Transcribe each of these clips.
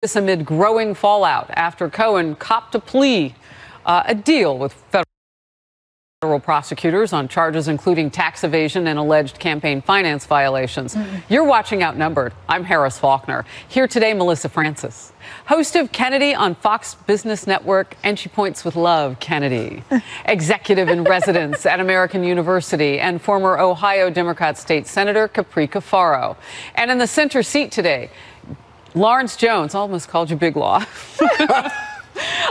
This amid growing fallout after Cohen copped a deal with federal prosecutors on charges including tax evasion and alleged campaign finance violations. You're watching Outnumbered. I'm Harris Faulkner. Here today, Melissa Francis, host of Kennedy on Fox Business Network, and she points with love, Kennedy, executive in residence at American University, and former Ohio Democrat State Senator Capri Cafaro. And in the center seat today, Lawrence Jones, almost called you Big Law,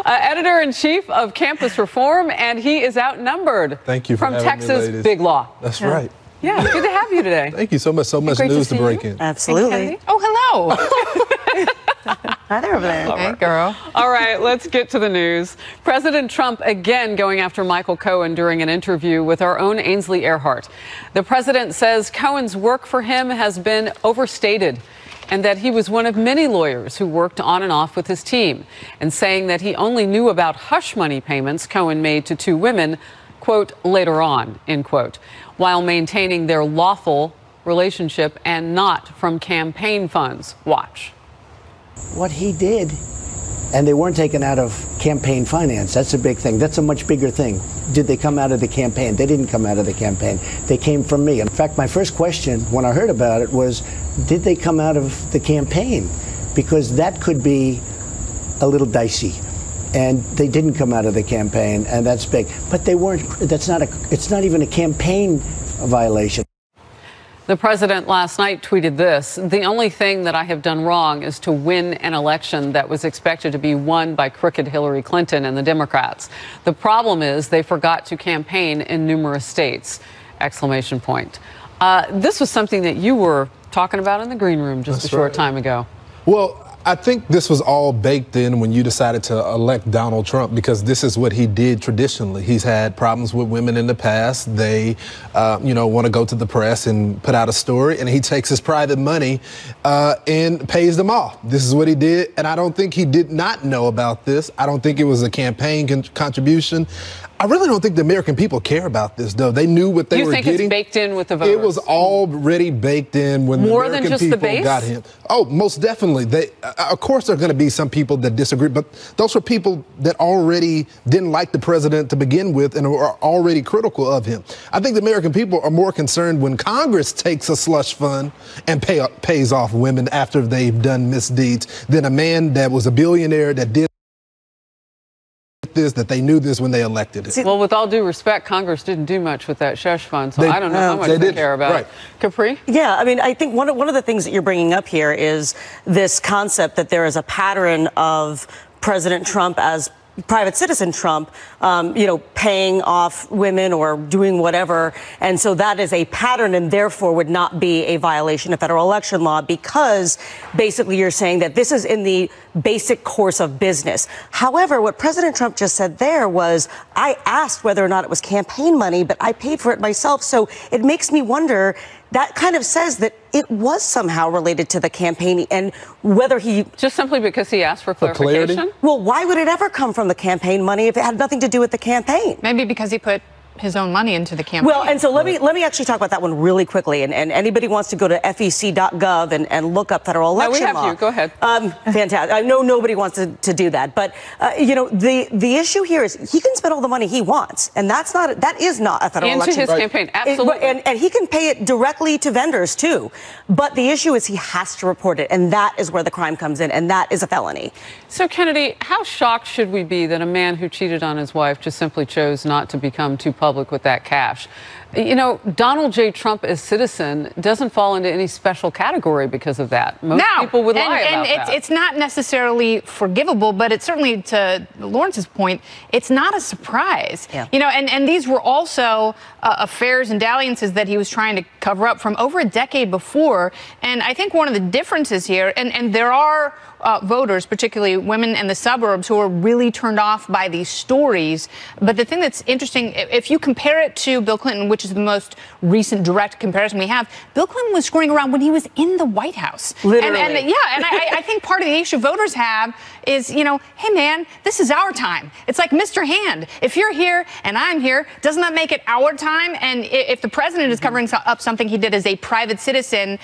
editor-in-chief of Campus Reform, and he is outnumbered. Thank you for from having Texas, me, ladies. Big Law. That's right. Yeah, good to have you today. Thank you so much. So much news to break in. Absolutely. Oh, hello. Hi there over there. Hey, girl. All right, let's get to the news. President Trump again going after Michael Cohen during an interview with our own Ainsley Earhart. The president says Cohen's work for him has been overstated, and that he was one of many lawyers who worked on and off with his team, and saying that he only knew about hush money payments Cohen made to two women, quote, later on, end quote, while maintaining their lawful relationship and not from campaign funds. Watch. What he did, and they weren't taken out of campaign finance. That's a big thing. That's a much bigger thing. Did they come out of the campaign? They didn't come out of the campaign. They came from me. In fact, my first question when I heard about it was, did they come out of the campaign? Because that could be a little dicey. And they didn't come out of the campaign, and that's big. But they weren't, it's not even a campaign violation. The president last night tweeted this: "The only thing that I have done wrong is to win an election that was expected to be won by crooked Hillary Clinton and the Democrats. The problem is they forgot to campaign in numerous states!" Exclamation point. This was something that you were talking about in the green room just a short time ago. Well, I think this was all baked in when you decided to elect Donald Trump, because this is what he did traditionally. He's had problems with women in the past. They, want to go to the press and put out a story, and he takes his private money and pays them off. This is what he did, and I don't think he did not know about this. I don't think it was a campaign contribution. I really don't think the American people care about this, though. They knew what they were getting. You think it's baked in with the voters? It was already baked in when the American people got him. Oh, most definitely. Of course, there are going to be some people that disagree, but those were people that already didn't like the president to begin with and are already critical of him. I think the American people are more concerned when Congress takes a slush fund and pays off women after they've done misdeeds than a man that was a billionaire that did that they knew this when they elected him. Well, with all due respect, Congress didn't do much with that shush fund, so I don't know how much they care about it. Capri? Yeah, I mean, I think one of the things that you're bringing up here is this concept that there is a pattern of President Trump as private citizen Trump, paying off women or doing whatever. And so that is a pattern and therefore would not be a violation of federal election law, because basically you're saying that this is in the basic course of business. However, what President Trump just said there was, I asked whether or not it was campaign money, but I paid for it myself. So it makes me wonder, that kind of says that it was somehow related to the campaign, and whether he... Just simply because he asked for clarification? Well, why would it ever come from the campaign money if it had nothing to do with the campaign? Maybe because he put his own money into the campaign. Well, and so let me actually talk about that one really quickly. And anybody wants to go to fec.gov and look up federal election law. We have you. Go ahead. Fantastic. I know nobody wants to do that, but the issue here is he can spend all the money he wants, and that is not a federal election. Into his campaign, absolutely. And he can pay it directly to vendors too. But the issue is he has to report it, and that is where the crime comes in, and that is a felony. So, Kennedy, how shocked should we be that a man who cheated on his wife just simply chose not to become too public with that cash? Donald J. Trump as citizen doesn't fall into any special category because of that. Most people would lie about that. It's not necessarily forgivable, but it's certainly, to Lawrence's point, it's not a surprise. Yeah. And these were also affairs and dalliances that he was trying to cover up from over a decade before. And I think one of the differences here, and there are voters, particularly women in the suburbs, who are really turned off by these stories. But the thing that's interesting, if you compare it to Bill Clinton, which is the most recent direct comparison we have, Bill Clinton was screwing around when he was in the White House. Literally. And I think part of the issue voters have is, hey, man, this is our time. It's like Mr. Hand. If you're here and I'm here, doesn't that make it our time? And if the president is covering up something he did as a private citizen,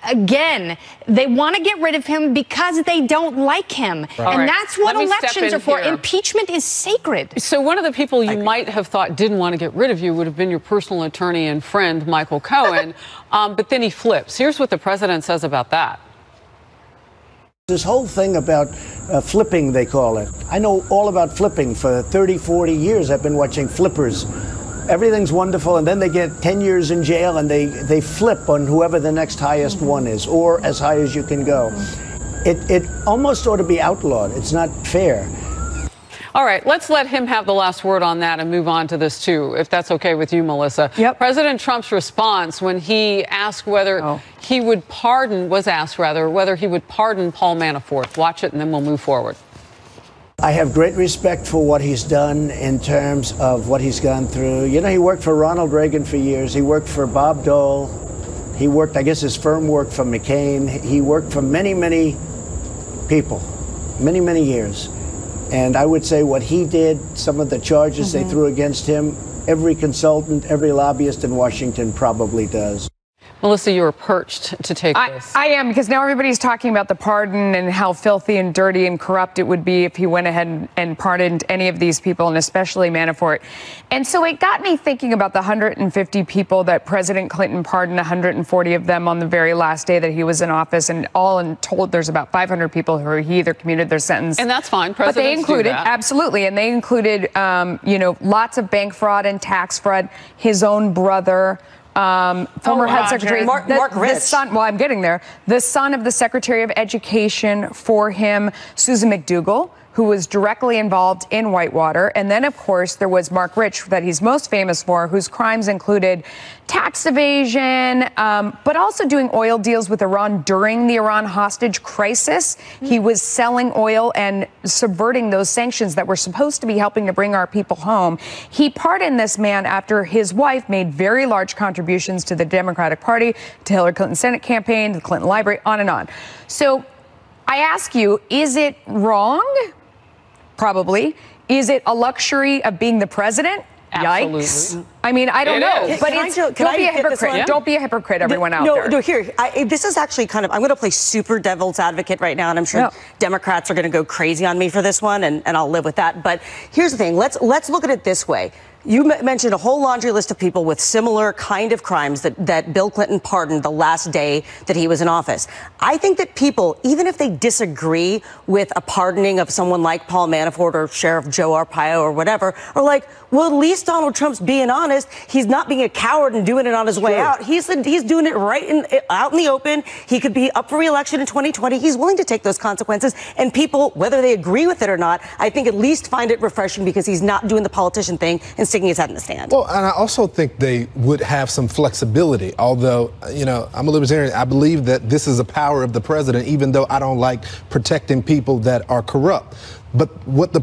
again, they want to get rid of him because they don't like him. Right. And that's what elections are for. Here. Impeachment is sacred. So one of the people you might have thought didn't want to get rid of you would have been your personal attorney and friend, Michael Cohen. But then he flips. Here's what the president says about that. This whole thing about flipping, they call it. I know all about flipping. For 30, 40 years, I've been watching flippers. Everything's wonderful, and then they get 10 years in jail, and they flip on whoever the next highest one is, or as high as you can go. It almost ought to be outlawed. It's not fair. All right, let's let him have the last word on that and move on to this, too, if that's okay with you, Melissa. Yep. President Trump's response when he asked whether he would pardon, whether he would pardon Paul Manafort. Watch it, and then we'll move forward. I have great respect for what he's done in terms of what he's gone through. You know, he worked for Ronald Reagan for years. He worked for Bob Dole. He worked, I guess his firm worked for McCain. He worked for many, many people, many, many years. And I would say what he did, some of the charges they threw against him, every consultant, every lobbyist in Washington probably does. Melissa, you were perched to take this. I am, because now everybody's talking about the pardon and how filthy and dirty and corrupt it would be if he went ahead and pardoned any of these people, and especially Manafort. And so it got me thinking about the 150 people that President Clinton pardoned, 140 of them on the very last day that he was in office, and all in told there's about 500 people who he either commuted their sentence. And that's fine. But they included, absolutely, and they included, lots of bank fraud and tax fraud, his own brother, former head secretary Mark Rich. The son, well, I'm getting there. The son of the Secretary of Education for him, Susan McDougal, who was directly involved in Whitewater. And then, of course, there was Mark Rich, that he's most famous for, whose crimes included tax evasion, but also doing oil deals with Iran during the Iran hostage crisis. He was selling oil and subverting those sanctions that were supposed to be helping to bring our people home. He pardoned this man after his wife made very large contributions to the Democratic Party, to Hillary Clinton's Senate campaign, to the Clinton Library, on and on. So I ask you, is it wrong? Probably. Is it a luxury of being the president? Absolutely. Yikes. I mean, I don't know. But don't be a hypocrite. Don't be a hypocrite, everyone out there. No, here. This is actually kind of, I'm going to play super devil's advocate right now, and I'm sure Democrats are going to go crazy on me for this one, and I'll live with that. But here's the thing. Let's look at it this way. You mentioned a whole laundry list of people with similar kind of crimes that Bill Clinton pardoned the last day that he was in office. I think that people, even if they disagree with a pardoning of someone like Paul Manafort or Sheriff Joe Arpaio or whatever, are like, well, at least Donald Trump's being honest. He's not being a coward and doing it on his way out. He's doing it out in the open. He could be up for re-election in 2020. He's willing to take those consequences. And people, whether they agree with it or not, I think at least find it refreshing because he's not doing the politician thing and sticking his head in the stand. Well, and I also think they would have some flexibility. Although, I'm a libertarian, I believe that this is a power of the president, even though I don't like protecting people that are corrupt. But what the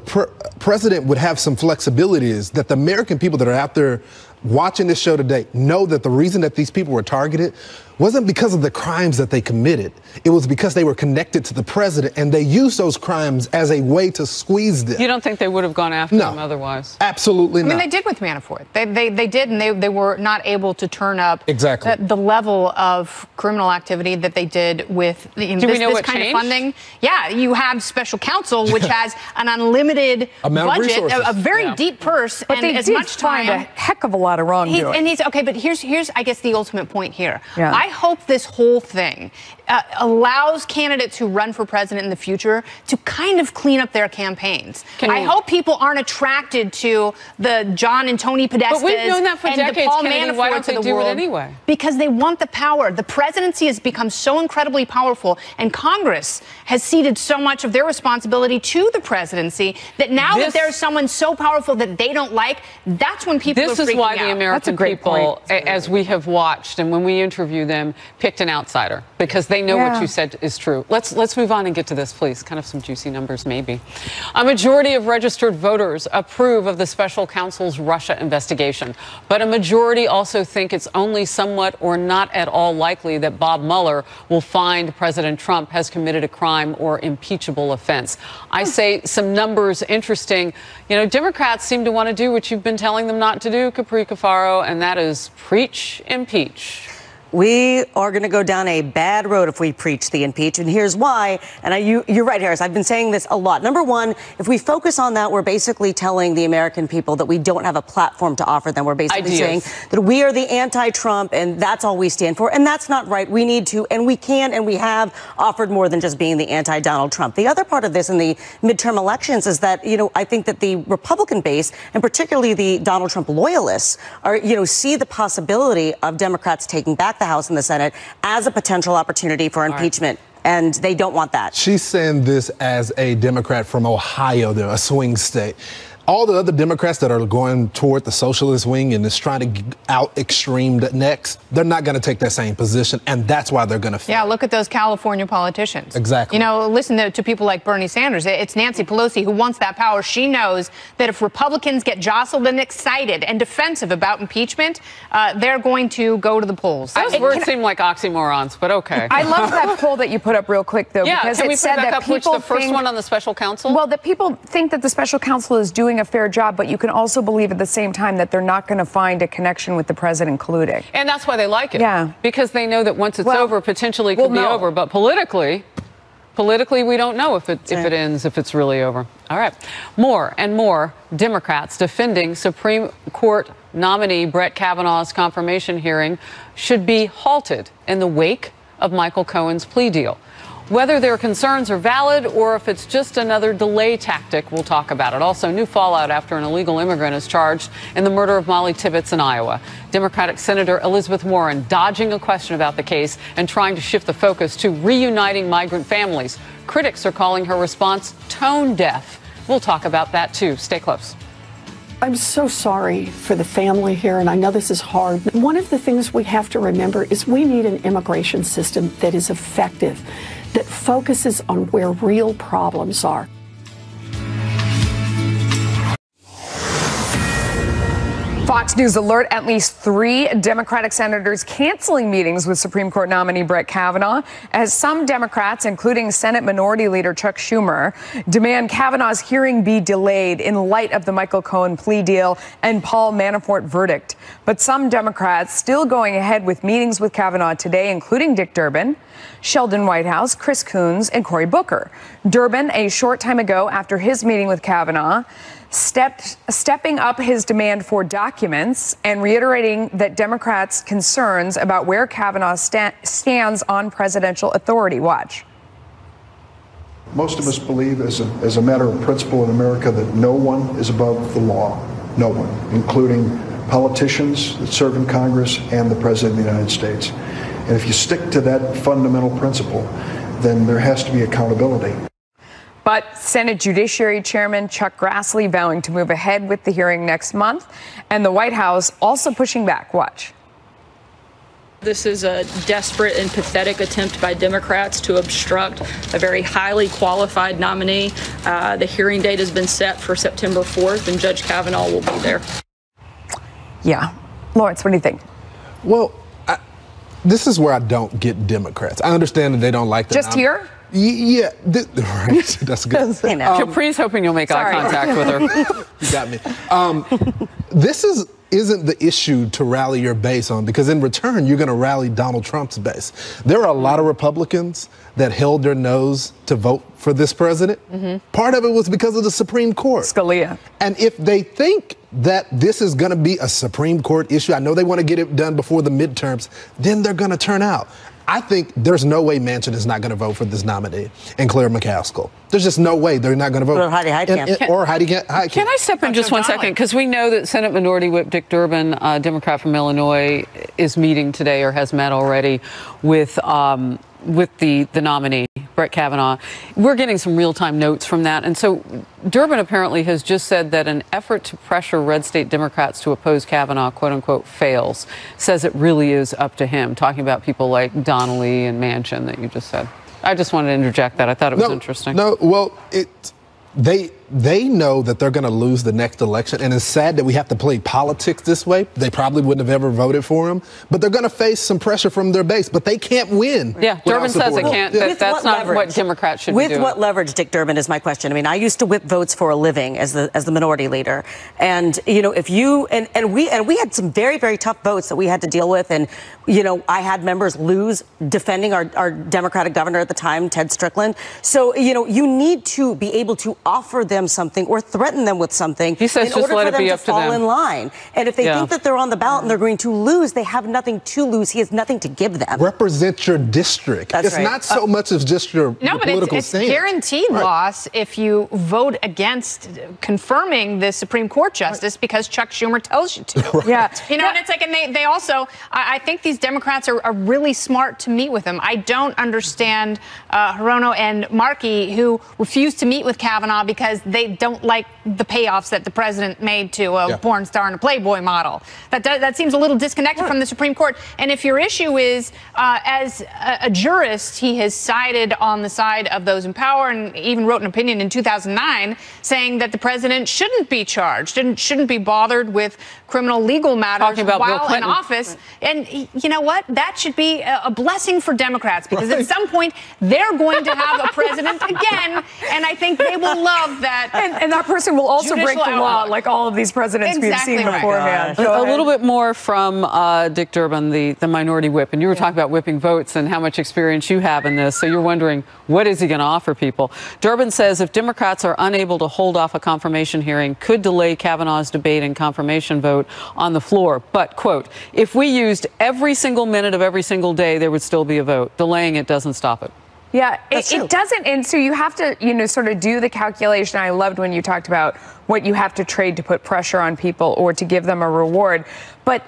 president would have some flexibility is that the American people that are out there watching this show today know that the reason that these people were targeted wasn't because of the crimes that they committed. It was because they were connected to the president, and they used those crimes as a way to squeeze them. You don't think they would have gone after him otherwise? Absolutely not. I mean, they did with Manafort. They did, and they were not able to turn up the level of criminal activity that they did with this kind of funding. Yeah, you have special counsel, which has an unlimited budget, a very deep purse, but and they as did much time. Find a heck of a lot of wrongdoing. But here's I guess the ultimate point here. Yeah. I hope this whole thing allows candidates who run for president in the future to kind of clean up their campaigns. I hope people aren't attracted to the John and Tony Podestas but we've known that for decades, the Paul Kennedy, why don't Manaforts of the they do world it anyway? Because they want the power. The presidency has become so incredibly powerful, and Congress has ceded so much of their responsibility to the presidency that now that there's someone so powerful that they don't like, that's when people are freaking out. This is why the American people, as we have watched and when we interview them, picked an outsider, because they know what you said is true. Let's move on and get to this, please. Kind of some juicy numbers, maybe. A majority of registered voters approve of the special counsel's Russia investigation, but a majority also think it's only somewhat or not at all likely that Bob Mueller will find President Trump has committed a crime or impeachable offense. I say some numbers interesting. Democrats seem to want to do what you've been telling them not to do, Capri Cafaro, and that is preach, impeach. we are going to go down a bad road if we preach the impeach. And here's why. And you're right, Harris. I've been saying this a lot. Number one, if we focus on that, we're basically telling the American people that we don't have a platform to offer them. We're basically saying that we are the anti-Trump and that's all we stand for. And that's not right. We need to, and we can, and we have offered more than just being the anti-Donald Trump. The other part of this in the midterm elections is that, I think that the Republican base, and particularly the Donald Trump loyalists, are, see the possibility of Democrats taking back the House and the Senate as a potential opportunity for impeachment. And they don't want that. She's saying this as a Democrat from Ohio, a swing state. All the other Democrats that are going toward the socialist wing and is trying to out extreme next, they're not going to take that same position, and that's why they're going to fail. Yeah, look at those California politicians. Exactly. Listen to people like Bernie Sanders. It's Nancy Pelosi who wants that power. She knows that if Republicans get jostled and excited and defensive about impeachment, they're going to go to the polls. Those words seem like oxymorons, but okay. I love that poll that you put up real quick, though, because can we it said that people the first one on the special counsel? Well, that people think that the special counsel is doing a fair job, but you can also believe at the same time that they're not going to find a connection with the president colluding. And that's why they like it. Yeah. Because they know that once it's over, potentially it could be over. But politically, we don't know if it ends, if it's really over. All right. More and more Democrats defending Supreme Court nominee Brett Kavanaugh's confirmation hearing should be halted in the wake of Michael Cohen's plea deal. Whether their concerns are valid or if it's just another delay tactic, we'll talk about it. Also, new fallout after an illegal immigrant is charged in the murder of Molly Tibbetts in Iowa. Democratic Senator Elizabeth Warren dodging a question about the case and trying to shift the focus to reuniting migrant families. Critics are calling her response tone deaf. We'll talk about that, too. Stay close. I'm so sorry for the family here, and I know this is hard. One of the things we have to remember is we need an immigration system that is effective, that focuses on where real problems are. Fox News alert: at least 3 Democratic senators canceling meetings with Supreme Court nominee Brett Kavanaugh, as some Democrats, including Senate Minority Leader Chuck Schumer, demand Kavanaugh's hearing be delayed in light of the Michael Cohen plea deal and Paul Manafort verdict. But some Democrats still going ahead with meetings with Kavanaugh today, including Dick Durbin, Sheldon Whitehouse, Chris Coons, and Cory Booker. Durbin, a short time ago after his meeting with Kavanaugh, stepping up his demand for documents and reiterating that Democrats' concerns about where Kavanaugh stands on presidential authority. Watch. Most of us believe as a matter of principle in America that no one is above the law. No one, including politicians that serve in Congress and the President of the United States. And if you stick to that fundamental principle, then there has to be accountability. But Senate Judiciary Chairman Chuck Grassley vowing to move ahead with the hearing next month, and the White House also pushing back. Watch. This is a desperate and pathetic attempt by Democrats to obstruct a very highly qualified nominee. The hearing date has been set for September 4th, and Judge Kavanaugh will be there. Yeah. Lawrence, what do you think? Well, this is where I don't get Democrats. I understand that they don't like the just here? Yeah, right. That's good. Capri's hoping you'll make eye contact with her. You got me. This isn't the issue to rally your base on, because in return, you're going to rally Donald Trump's base. There are a lot of Republicans that held their nose to vote for this president. Mm-hmm. Part of it was because of the Supreme Court. Scalia. And if they think that this is going to be a Supreme Court issue, I know they want to get it done before the midterms, then they're going to turn out. I think there's no way Manchin is not going to vote for this nominee and Claire McCaskill. There's just no way they're not going to vote. Or Heidi Heitkamp. Or Heidi Heitkamp. Can I step in just one second? Because we know that Senate Minority Whip Dick Durbin, Democrat from Illinois, is meeting today or has met already with the nominee, Brett Kavanaugh. We're getting some real-time notes from that. And so Durbin apparently has just said that an effort to pressure red state Democrats to oppose Kavanaugh, quote unquote, fails, says it really is up to him, talking about people like Donnelly and Manchin that you just said. I just wanted to interject that. I thought it was interesting. No, well, they they know that they're going to lose the next election, and it's sad that we have to play politics this way. They probably wouldn't have ever voted for him, but they're going to face some pressure from their base, but they can't win. Yeah, Durbin says it can't. That's not leverage? what Democrats should be doing. With what leverage, Dick Durbin, is my question. I mean, I used to whip votes for a living as the minority leader. And, you know, if you, and we had some very, very tough votes that we had to deal with. And, you know, I had members lose defending our Democratic governor at the time, Ted Strickland. So, you know, you need to be able to offer them something or threaten them with something he says in order for them to fall in line. And if they think that they're on the ballot and they're going to lose, they have nothing to lose. He has nothing to give them. Represent your district. That's it's right. not so much as just your political it's stance. Guaranteed loss if you vote against confirming the Supreme Court justice because Chuck Schumer tells you to. Yeah. You know, and it's like, and they also, I think these Democrats are really smart to meet with him. I don't understand Hirono and Markey, who refuse to meet with Kavanaugh because they don't like the payoffs that the president made to a porn star and a Playboy model. That seems a little disconnected from the Supreme Court. And if your issue is, as a jurist, he has sided on the side of those in power and even wrote an opinion in 2009 saying that the president shouldn't be charged and shouldn't be bothered with criminal legal matters while in office. And you know what? That should be a blessing for Democrats because at some point they're going to have a president again, and I think they will love that. And that person will also break the law like all of these presidents we've seen beforehand. A little bit more from Dick Durbin, the minority whip. And you were talking about whipping votes and how much experience you have in this. So you're wondering, what is he going to offer people? Durbin says if Democrats are unable to hold off a confirmation hearing, could delay Kavanaugh's debate and confirmation vote on the floor. But, quote, if we used every single minute of every single day, there would still be a vote. Delaying it doesn't stop it. Yeah, it doesn't. And so you have to, you know, sort of do the calculation. I loved when you talked about what you have to trade to put pressure on people or to give them a reward. But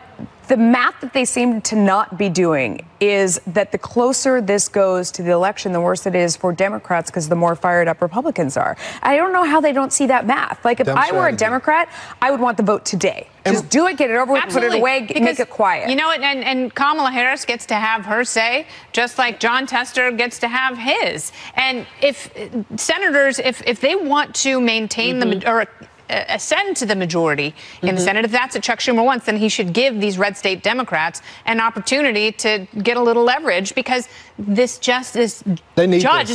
the math that they seem to not be doing is that the closer this goes to the election, the worse it is for Democrats because the more fired up Republicans are. I don't know how they don't see that math. Like, if I were a Democrat, I would want the vote today. Just do it, get it over with, put it away, make it quiet. You know, and Kamala Harris gets to have her say, just like John Tester gets to have his. And if senators, if they want to maintain or ascend to the majority in the Senate, if that's what Chuck Schumer wants, then he should give these red state Democrats an opportunity to get a little leverage because this judge is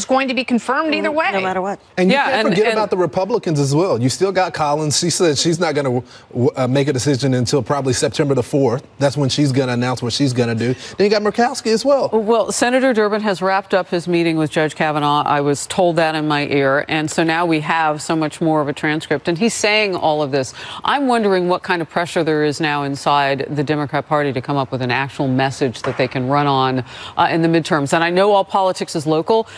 going to be confirmed either way. No matter what. And you can't forget about the Republicans as well. You still got Collins. She said she's not going to make a decision until probably September the 4th. That's when she's going to announce what she's going to do. Then you got Murkowski as well. Well, Senator Durbin has wrapped up his meeting with Judge Kavanaugh. I was told that in my ear. And so now we have so much more of a transcript. And he's saying all of this. I'm wondering what kind of pressure there is now inside the Democrat Party to come up with an actual message that they can run on in the midterms. And I know all politics is local,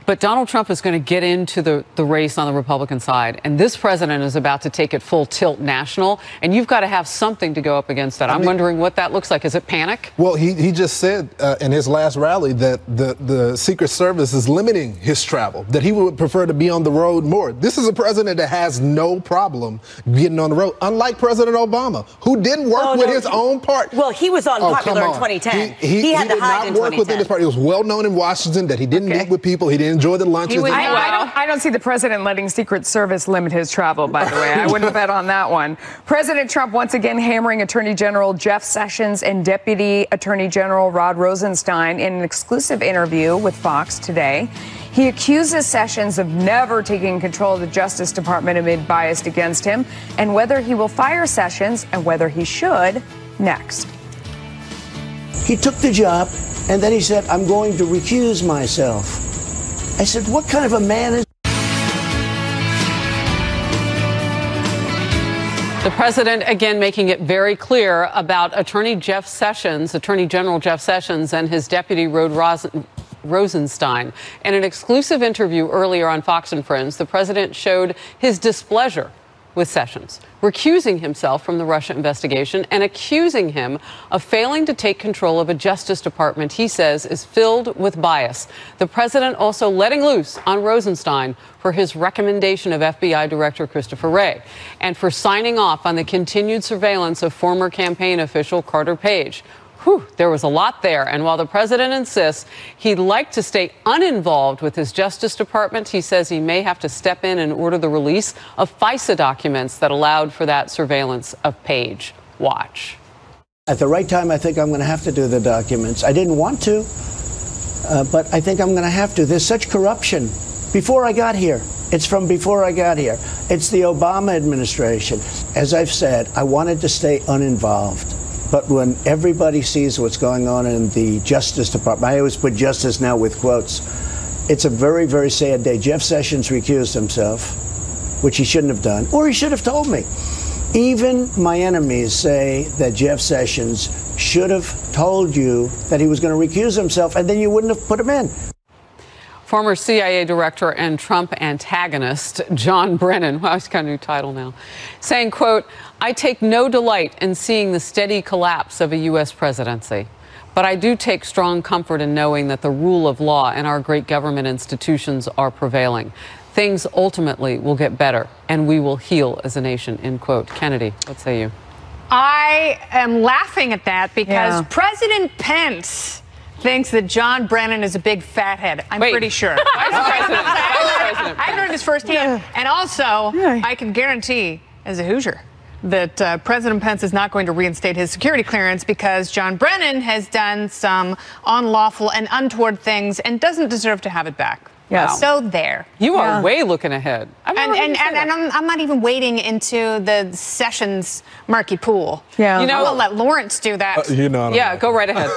but Donald Trump is going to get into the race on the Republican side. And this president is about to take it full tilt national. And you've got to have something to go up against that. I'm wondering what that looks like. Is it panic? Well, he just said in his last rally that the Secret Service is limiting his travel, that he would prefer to be on the road more. This is a president that has no problem getting on the road, unlike President Obama, who didn't work with his own party. Well, he was unpopular in 2010. He had to hide in 2010. He did not work within his party. It was well known in Washington that he didn't meet with people. He didn't enjoy the lunches. I don't see the president letting Secret Service limit his travel, by the way. I wouldn't bet on that one. President Trump once again hammering Attorney General Jeff Sessions and Deputy Attorney General Rod Rosenstein in an exclusive interview with Fox today. He accuses Sessions of never taking control of the Justice Department amid bias against him, and whether he will fire Sessions and whether he should next. He took the job, and then he said, I'm going to recuse myself. I said, what kind of a man is... The president, again, making it very clear about Attorney General Jeff Sessions and his deputy Rod Rosenstein. In an exclusive interview earlier on Fox and Friends, the president showed his displeasure with Sessions, recusing himself from the Russia investigation and accusing him of failing to take control of a Justice Department he says is filled with bias. The president also letting loose on Rosenstein for his recommendation of FBI Director Christopher Wray and for signing off on the continued surveillance of former campaign official Carter Page. Whew, there was a lot there. And while the president insists he'd like to stay uninvolved with his Justice Department, he says he may have to step in and order the release of FISA documents that allowed for that surveillance of Page. Watch. At the right time, I think I'm going to have to do the documents. I didn't want to, but I think I'm going to have to. There's such corruption. Before I got here, it's from before I got here. It's the Obama administration. As I've said, I wanted to stay uninvolved. But when everybody sees what's going on in the Justice Department, I always put justice now with quotes, it's a very, very sad day. Jeff Sessions recused himself, which he shouldn't have done, or he should have told me. Even my enemies say that Jeff Sessions should have told you that he was going to recuse himself, and then you wouldn't have put him in. Former CIA director and Trump antagonist John Brennan, well, he's got a new title now, saying, quote, I take no delight in seeing the steady collapse of a U.S. presidency, but I do take strong comfort in knowing that the rule of law and our great government institutions are prevailing. Things ultimately will get better, and we will heal as a nation, end quote. Kennedy, what say you? I am laughing at that because President Pence thinks that John Brennan is a big fathead. I'm pretty sure. Vice President. I heard this firsthand. And also, I can guarantee, as a Hoosier, that President Pence is not going to reinstate his security clearance because John Brennan has done some unlawful and untoward things and doesn't deserve to have it back. Wow. So there. You are way looking ahead. And I'm not even wading into the Sessions murky pool. Yeah. You know, I'll let Lawrence do that. Yeah, go right ahead.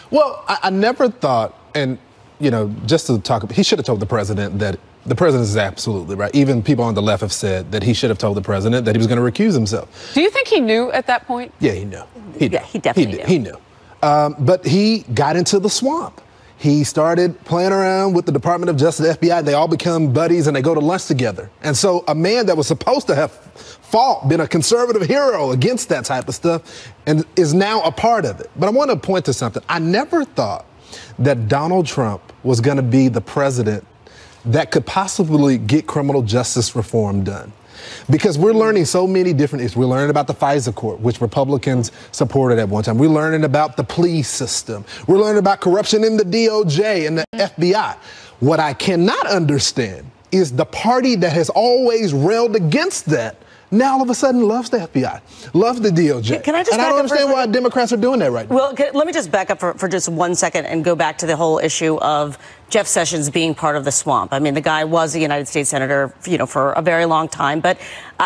Well, I never thought, and, you know, just to talk, he should have told the president that the president is absolutely right. Even people on the left have said that he should have told the president that he was going to recuse himself. Do you think he knew at that point? Yeah, he knew. He definitely knew. He knew. But he got into the swamp. He started playing around with the Department of Justice, the FBI. They all become buddies and they go to lunch together. And so a man that was supposed to have fought, been a conservative hero against that type of stuff, and is now a part of it. But I want to point to something. I never thought that Donald Trump was going to be the president that could possibly get criminal justice reform done. Because we're learning so many different issues. We're learning about the FISA court, which Republicans supported at one time. We're learning about the police system. We're learning about corruption in the DOJ and the FBI. What I cannot understand is the party that has always railed against that now all of a sudden loves the FBI, loves the DOJ. Can I just and I don't understand why Democrats are doing that right now. Well, let me just back up for just 1 second and go back to the whole issue of Jeff Sessions being part of the swamp. I mean, the guy was a United States senator, you know, for a very long time. But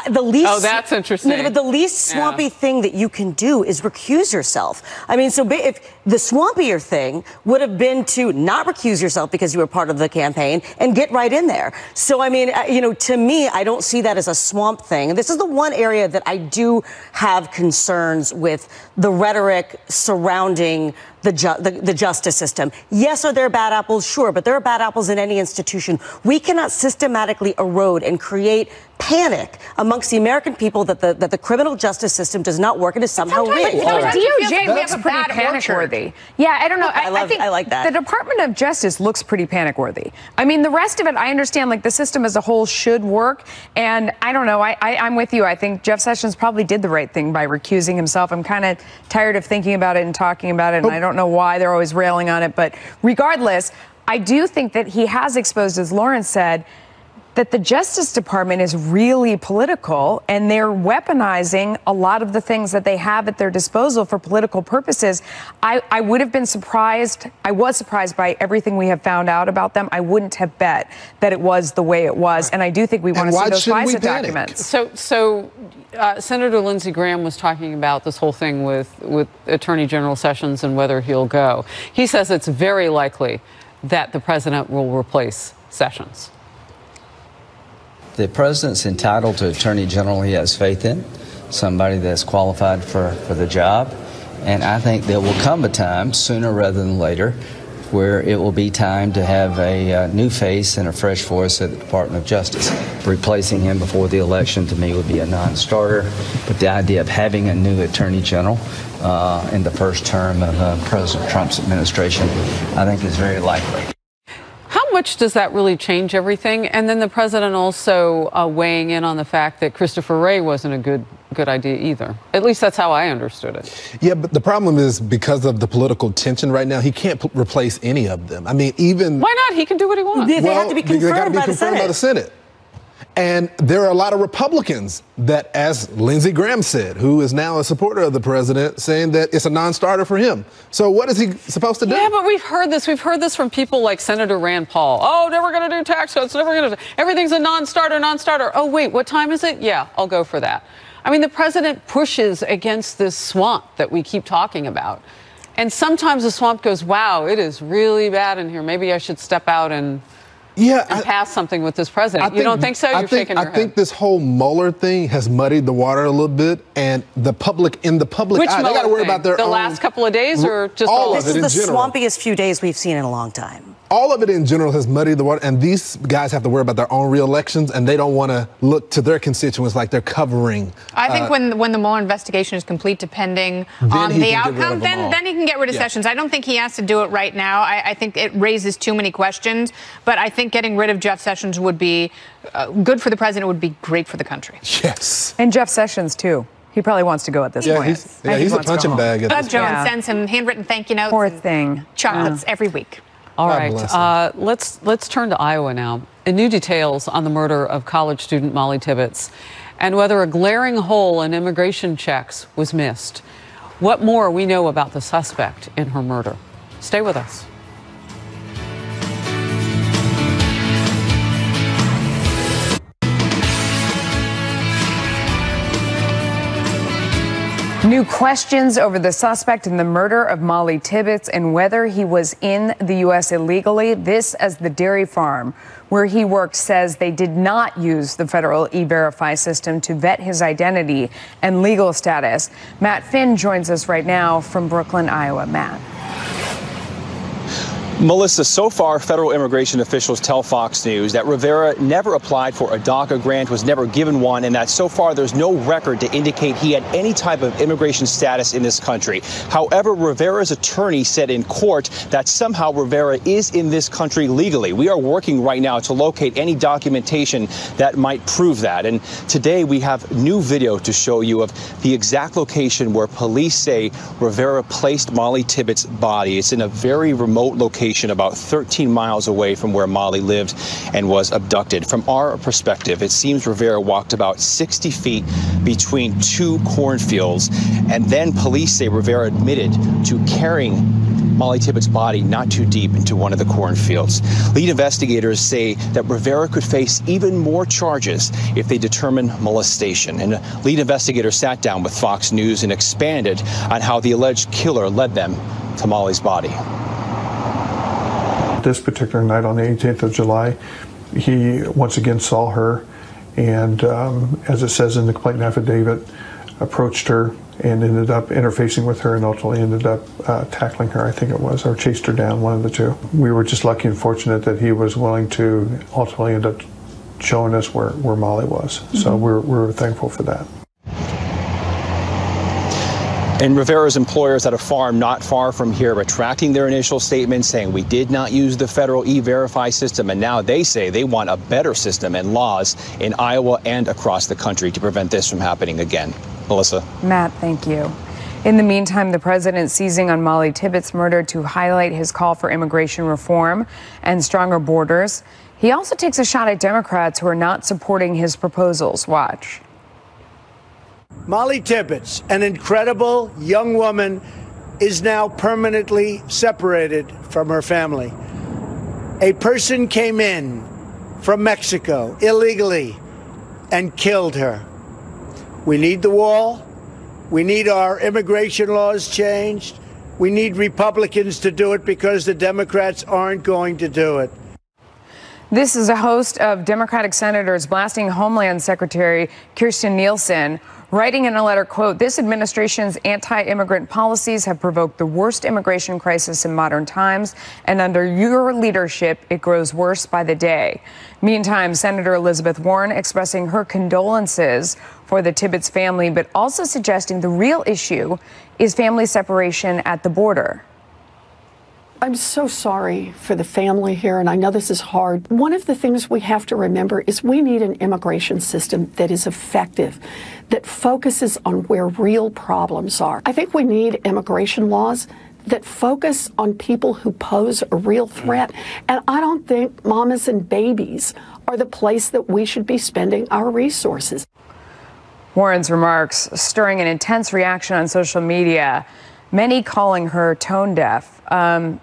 the least... Oh, that's interesting. No, but the least swampy thing that you can do is recuse yourself. I mean, so if the swampier thing would have been to not recuse yourself because you were part of the campaign and get right in there. So, I mean, you know, to me, I don't see that as a swamp thing. And this is the one area that I do have concerns with the rhetoric surrounding the justice system. Yes, are there bad apples? Sure, but there are bad apples in any institution. We cannot systematically erode and create panic amongst the American people that the criminal justice system does not work and is somehow rigged. The DOJ looks pretty panic-worthy. Yeah, I don't know. I like that. The Department of Justice looks pretty panic-worthy. I mean, the rest of it, I understand, like, the system as a whole should work. And I don't know. I'm with you. I think Jeff Sessions probably did the right thing by recusing himself. I'm kind of tired of thinking about it and talking about it, and I don't know why they're always railing on it. But regardless, I do think that he has exposed, as Lawrence said, that the Justice Department is really political, and they're weaponizing a lot of the things that they have at their disposal for political purposes. I would have been surprised. I was surprised by everything we have found out about them. I wouldn't have bet that it was the way it was. And I do think we want to see those FISA documents. So Senator Lindsey Graham was talking about this whole thing with Attorney General Sessions and whether he'll go. He says it's very likely that the president will replace Sessions. The president's entitled to attorney general he has faith in, somebody that's qualified for the job. And I think there will come a time, sooner rather than later, where it will be time to have a new face and a fresh voice at the Department of Justice. Replacing him before the election, to me, would be a non-starter. But the idea of having a new attorney general in the first term of President Trump's administration, I think is very likely. How much does that really change everything? And then the president also weighing in on the fact that Christopher Wray wasn't a good good idea either. At least that's how I understood it. Yeah, but the problem is because of the political tension right now, he can't replace any of them. I mean, even... Why not? He can do what he wants. They have to be confirmed by the Senate. And there are a lot of Republicans that, as Lindsey Graham said, who is now a supporter of the president, saying that it's a non-starter for him. So what is he supposed to do? Yeah, but we've heard this. We've heard this from people like Senator Rand Paul. Oh, never going to do tax cuts. Never going to. Everything's a non-starter, non-starter. Oh, wait, what time is it? Yeah, I'll go for that. I mean, the president pushes against this swamp that we keep talking about. And sometimes the swamp goes, wow, it is really bad in here. Maybe I should step out and pass something with this president. You don't think so? You're shaking your head. I think this whole Mueller thing has muddied the water a little bit, and the public eye, they got to worry about their own. The last couple of days, or just all of it in general? This is the swampiest few days we've seen in a long time. All of it in general has muddied the water, and these guys have to worry about their own re-elections, and they don't want to look to their constituents like they're covering. I think when the Mueller investigation is complete, depending on the outcome, then he can get rid of Sessions. I don't think he has to do it right now. I think it raises too many questions, but I think getting rid of Jeff Sessions would be good for the president. It would be great for the country. Yes. And Jeff Sessions, too. He probably wants to go at this point. He's a punching bag at this point. Jones sends him handwritten thank you notes. Poor thing. Chocolates every week. All right, let's turn to Iowa now. New details on the murder of college student Molly Tibbetts and whether a glaring hole in immigration checks was missed. What more we know about the suspect in her murder. Stay with us. New questions over the suspect in the murder of Molly Tibbetts and whether he was in the U.S. illegally. This as the dairy farm where he worked says they did not use the federal E-Verify system to vet his identity and legal status. Matt Finn joins us right now from Brooklyn, Iowa. Matt. Melissa, so far, federal immigration officials tell Fox News that Rivera never applied for a DACA grant, was never given one, and that so far there's no record to indicate he had any type of immigration status in this country. However, Rivera's attorney said in court that somehow Rivera is in this country legally. We are working right now to locate any documentation that might prove that. And today we have new video to show you of the exact location where police say Rivera placed Molly Tibbetts' body. It's in a very remote location about 13 miles away from where Molly lived and was abducted. From our perspective, it seems Rivera walked about 60 feet between two cornfields, and then police say Rivera admitted to carrying Molly Tibbetts' body not too deep into one of the cornfields. Lead investigators say that Rivera could face even more charges if they determine molestation. And lead investigators sat down with Fox News and expanded on how the alleged killer led them to Molly's body. This particular night on the 18th of July, he once again saw her and, as it says in the complaint affidavit, approached her and ended up interfacing with her and ultimately ended up tackling her, I think it was, or chased her down, one of the two. We were just lucky and fortunate that he was willing to ultimately end up showing us where Molly was. So we're thankful for that. And Rivera's employers at a farm not far from here retracting their initial statement, saying we did not use the federal E-Verify system, and now they say they want a better system and laws in Iowa and across the country to prevent this from happening again. Melissa. Matt, thank you. In the meantime, the president seizing on Molly Tibbetts' murder to highlight his call for immigration reform and stronger borders. He also takes a shot at Democrats who are not supporting his proposals. Watch. Molly Tibbetts, an incredible young woman, is now permanently separated from her family. A person came in from Mexico illegally and killed her. We need the wall. We need our immigration laws changed. We need Republicans to do it because the Democrats aren't going to do it. This is a host of Democratic senators blasting Homeland Secretary Kirstjen Nielsen, writing in a letter, quote, "This administration's anti-immigrant policies have provoked the worst immigration crisis in modern times, and under your leadership, it grows worse by the day." Meantime, Senator Elizabeth Warren expressing her condolences for the Tibbetts family, but also suggesting the real issue is family separation at the border. I'm so sorry for the family here, and I know this is hard. One of the things we have to remember is we need an immigration system that is effective, that focuses on where real problems are. I think we need immigration laws that focus on people who pose a real threat. And I don't think mamas and babies are the place that we should be spending our resources. Warren's remarks stirring an intense reaction on social media, many calling her tone deaf.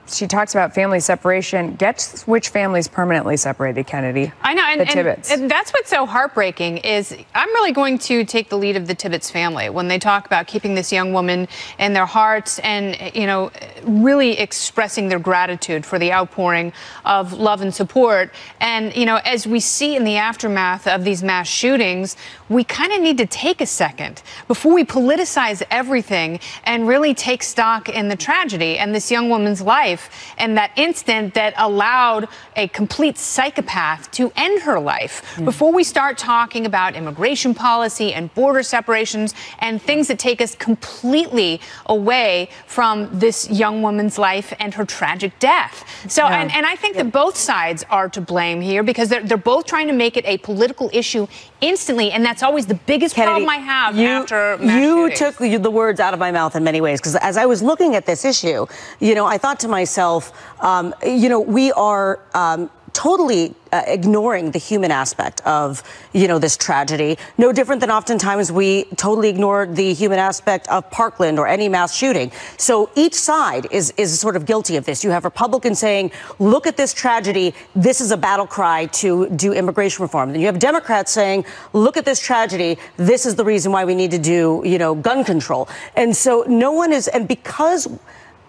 She talks about family separation. Guess which family's permanently separated, Kennedy? I know, the Tibbetts. And that's what's so heartbreaking is I'm really going to take the lead of the Tibbetts family when they talk about keeping this young woman in their hearts and, you know, really expressing their gratitude for the outpouring of love and support. And, you know, as we see in the aftermath of these mass shootings, we kind of need to take a second before we politicize everything and really take stock in the tragedy and this young woman's life and that instant that allowed a complete psychopath to end her life. Before we start talking about immigration policy and border separations and things that take us completely away from this young woman's life and her tragic death. So, and I think that both sides are to blame here because they're both trying to make it a political issue instantly, and that's always the biggest problem I have after mass shootings. Took the words out of my mouth in many ways, because as I was looking at this issue, you know, I thought to myself, you know, we are totally ignoring the human aspect of, you know, this tragedy. No different than oftentimes we totally ignore the human aspect of Parkland or any mass shooting. So each side is sort of guilty of this. You have Republicans saying, look at this tragedy. This is a battle cry to do immigration reform. Then you have Democrats saying, look at this tragedy. This is the reason why we need to do, you know, gun control. And so no one is, and because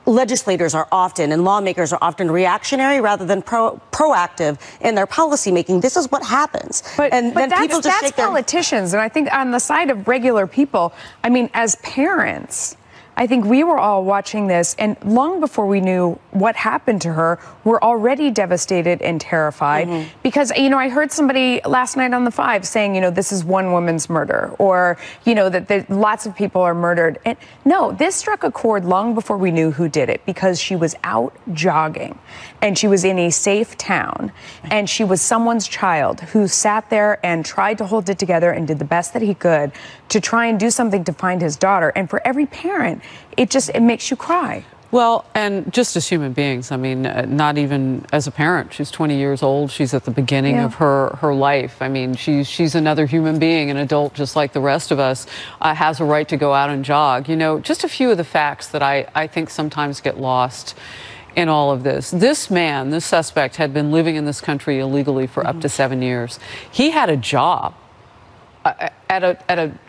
legislators are often and lawmakers are often reactionary rather than proactive in their policy making, this is what happens. But then people just that's politicians. And I think on the side of regular people, I mean, as parents, I think we were all watching this, and long before we knew what happened to her, we're already devastated and terrified because, you know, I heard somebody last night on the 5 saying, you know, this is one woman's murder, or, you know, that lots of people are murdered. And no, this struck a chord long before we knew who did it, because she was out jogging and she was in a safe town and she was someone's child who sat there and tried to hold it together and did the best that he could to try and do something to find his daughter. And for every parent, it makes you cry. Well, and just as human beings, I mean, not even as a parent. She's 20 years old. She's at the beginning of her life. I mean, she's another human being, an adult just like the rest of us, has a right to go out and jog. You know, just a few of the facts that I think sometimes get lost in all of this. This man, this suspect, had been living in this country illegally for up to 7 years. He had a job at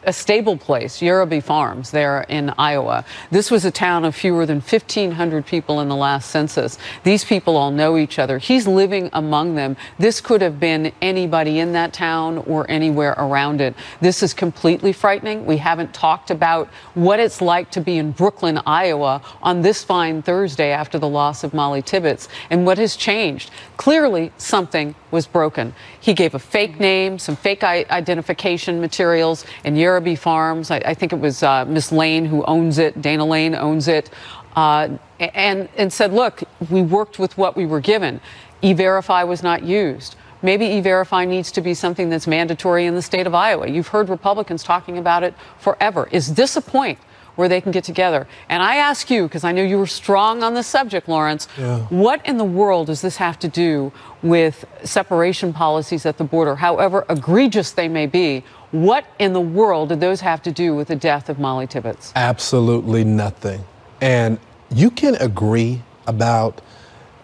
a stable place, Yerby Farms, there in Iowa. This was a town of fewer than 1,500 people in the last census. These people all know each other. He's living among them. This could have been anybody in that town or anywhere around it. This is completely frightening. We haven't talked about what it's like to be in Brooklyn, Iowa on this fine Thursday after the loss of Molly Tibbetts, and what has changed. Clearly, something was broken. He gave a fake name, some fake identification materials in Yerby Farms. I think it was Miss Lane who owns it, Dana Lane owns it, and said, look, we worked with what we were given. E-Verify was not used. Maybe E-Verify needs to be something that's mandatory in the state of Iowa. You've heard Republicans talking about it forever. Is this a point where they can get together? And I ask you, because I know you were strong on this subject, Lawrence, what in the world does this have to do with separation policies at the border, however egregious they may be? What in the world did those have to do with the death of Molly Tibbetts? Absolutely nothing. And you can agree about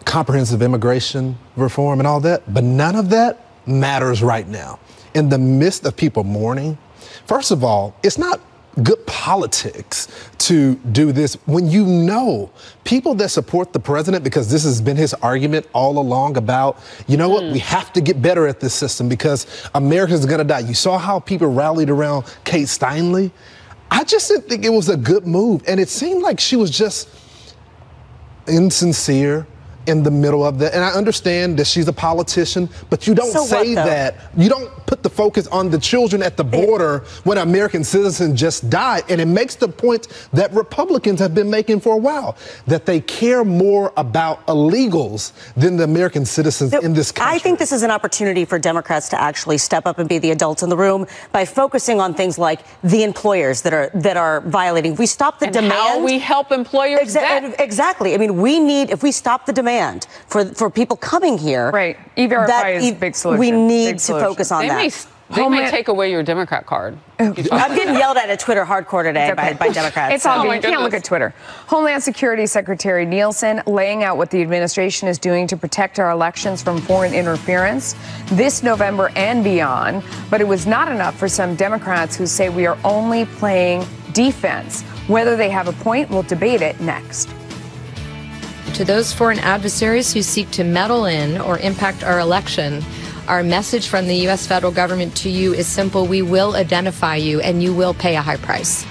comprehensive immigration reform and all that, but none of that matters right now. In the midst of people mourning, first of all, it's not good politics to do this when you know people that support the president, because this has been his argument all along about, you know what, we have to get better at this system because America's going to die. You saw how people rallied around Kate Steinle. I just didn't think it was a good move. And it seemed like she was just insincere, in the middle of that. And I understand that she's a politician, but you don't say that. You don't put the focus on the children at the border when an American citizen just died. And it makes the point that Republicans have been making for a while, that they care more about illegals than the American citizens in this country. I think this is an opportunity for Democrats to actually step up and be the adults in the room by focusing on things like the employers that are violating. If we stop the demand, how we help employers. Exactly. I mean, if we stop the demand for people coming here, right? E-Verify is a big solution. We need to focus on that. They may take away your Democrat card. I'm getting yelled at Twitter hardcore today by Democrats. It's all good. You can't look at Twitter. Homeland Security Secretary Nielsen laying out what the administration is doing to protect our elections from foreign interference this November and beyond. But it was not enough for some Democrats who say we are only playing defense. Whether they have a point, we'll debate it next. To those foreign adversaries who seek to meddle in or impact our election, our message from the U.S. federal government to you is simple. We will identify you, and you will pay a high price.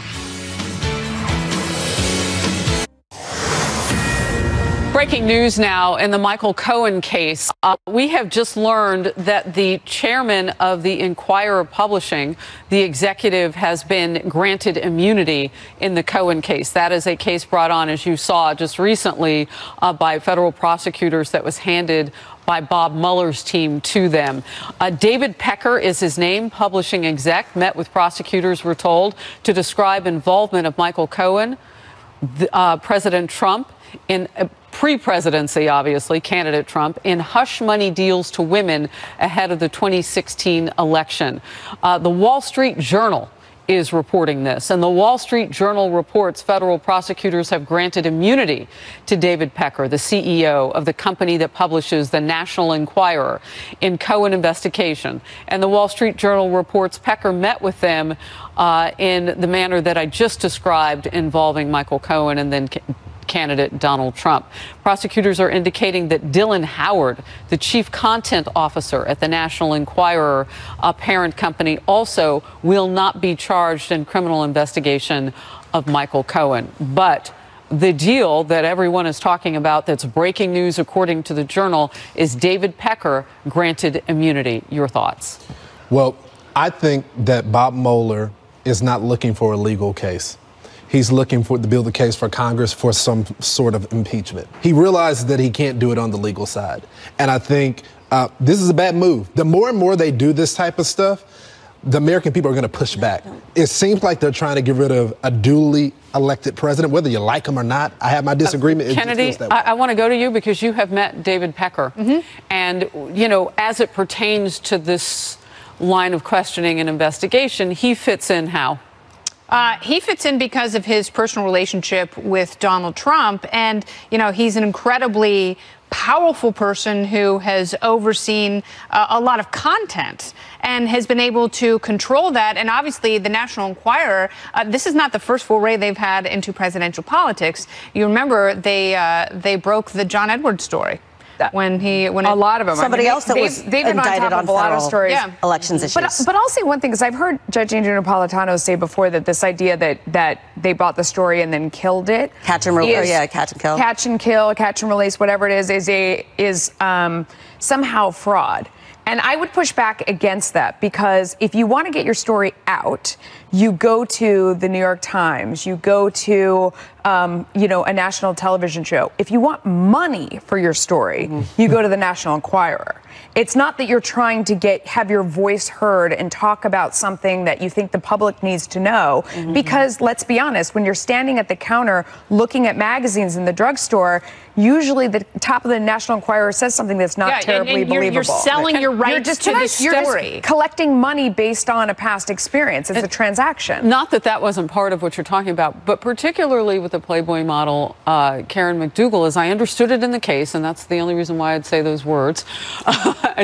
Breaking news now in the Michael Cohen case. We have just learned that the chairman of the Inquirer Publishing, the executive, has been granted immunity in the Cohen case. That is a case brought on, as you saw just recently, by federal prosecutors that was handed by Bob Mueller's team to them. David Pecker is his name, publishing exec, met with prosecutors, we're told, to describe involvement of Michael Cohen, President Trump, in pre-presidency, obviously, candidate Trump, in hush money deals to women ahead of the 2016 election. The Wall Street Journal is reporting this, and the Wall Street Journal reports federal prosecutors have granted immunity to David Pecker, the CEO of the company that publishes the National Enquirer, in Cohen investigation. And the Wall Street Journal reports Pecker met with them in the manner that I just described, involving Michael Cohen and then candidate Donald Trump. Prosecutors are indicating that Dylan Howard, the chief content officer at the National Enquirer, a parent company, also will not be charged in criminal investigation of Michael Cohen. But the deal that everyone is talking about, that's breaking news according to the Journal, is David Pecker granted immunity. Your thoughts? Well, I think that Bob Mueller is not looking for a legal case. He's looking to build a case for Congress for some sort of impeachment. He realizes that he can't do it on the legal side. And I think this is a bad move. The more and more they do this type of stuff, the American people are going to push back. It seems like they're trying to get rid of a duly elected president, whether you like him or not. I have my disagreement. Kennedy, I want to go to you because you have met David Pecker. And, you know, as it pertains to this line of questioning and investigation, he fits in how? He fits in because of his personal relationship with Donald Trump. And, you know, he's an incredibly powerful person who has overseen a lot of content and has been able to control that. And obviously, the National Enquirer, this is not the first foray they've had into presidential politics. You remember they broke the John Edwards story. When a lot of them. Somebody else that was indicted on a lot of stories. Elections issues. But I'll say one thing, because I've heard Judge Andrew Napolitano say before that this idea that they bought the story and then killed it. Catch and kill. Catch and kill, catch and release, whatever it is somehow fraud. And I would push back against that, because if you want to get your story out, you go to the New York Times, you go to, a national television show. If you want money for your story, you go to the National Enquirer. It's not that you're trying to have your voice heard and talk about something that you think the public needs to know. Because let's be honest, when you're standing at the counter looking at magazines in the drugstore, usually the top of the National Enquirer says something that's not terribly believable. You're selling your rights to the story. You're just collecting money based on a past experience. It's a transaction. Not that wasn't part of what you're talking about, but particularly with the Playboy model, Karen McDougal, as I understood it in the case, and that's the only reason why I'd say those words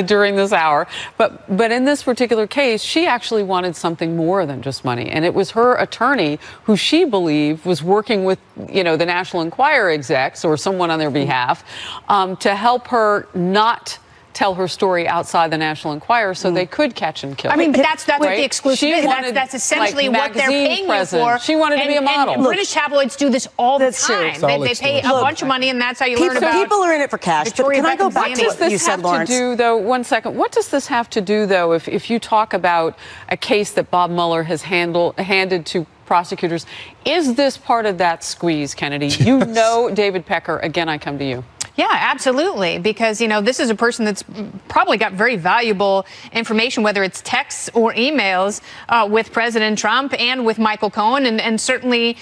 during this hour. But in this particular case, she actually wanted something more than just money. And it was her attorney who she believed was working with, the National Enquirer execs or someone on their behalf to help her not tell her story outside the National Enquirer so they could catch and kill. I mean, but that's what the exclusive She is. wanted, That's essentially like, what they're paying you for. She wanted to be a model. And British tabloids do this all the time. They pay a bunch of money, and that's how you learn about. People are in it for cash. But can I go back to what you said, Lawrence? Do, though, 1 second. What does this have to do, though, if you talk about a case that Bob Mueller has handed to prosecutors? Is this part of that squeeze, Kennedy? You know David Pecker. Again, I come to you. Yeah, absolutely. Because, this is a person that's probably got very valuable information, whether it's texts or emails with President Trump and with Michael Cohen and certainly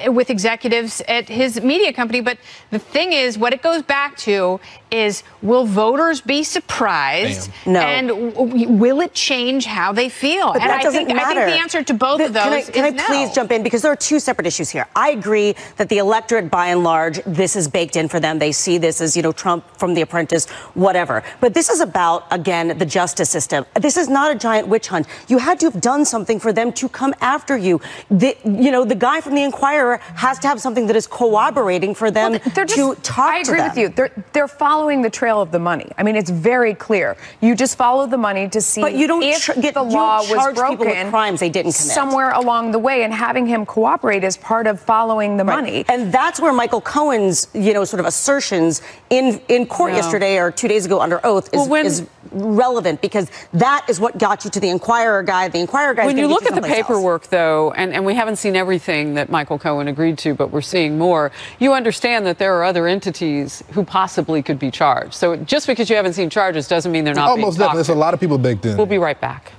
with executives at his media company. But the thing is, what it goes back to is, will voters be surprised? No. And will it change how they feel? But and that doesn't matter. I think the answer to both of those Can I please jump in? Because there are two separate issues here. I agree that the electorate, by and large, this is baked in for them. They see this as, Trump from The Apprentice, whatever. But this is about, again, the justice system. This is not a giant witch hunt. You had to have done something for them to come after you. The guy from The Enquirer has to have something that is corroborating for them to talk to them. I agree with you. They're following the trail of the money. I mean, it's very clear. You just follow the money to see but you don't if the law was broken with crimes they didn't commit somewhere along the way, and having him cooperate is part of following the money. And that's where Michael Cohen's, sort of assertions in court yesterday or 2 days ago under oath is relevant, because that is what got you to the Enquirer guy. The Enquirer guy. When you look at the paperwork, though, and we haven't seen everything that Michael Cohen agreed to, but we're seeing more, you understand that there are other entities who possibly could be charged. So just because you haven't seen charges doesn't mean they're not being talked to. Almost definitely. There's a lot of people baked in. We'll be right back.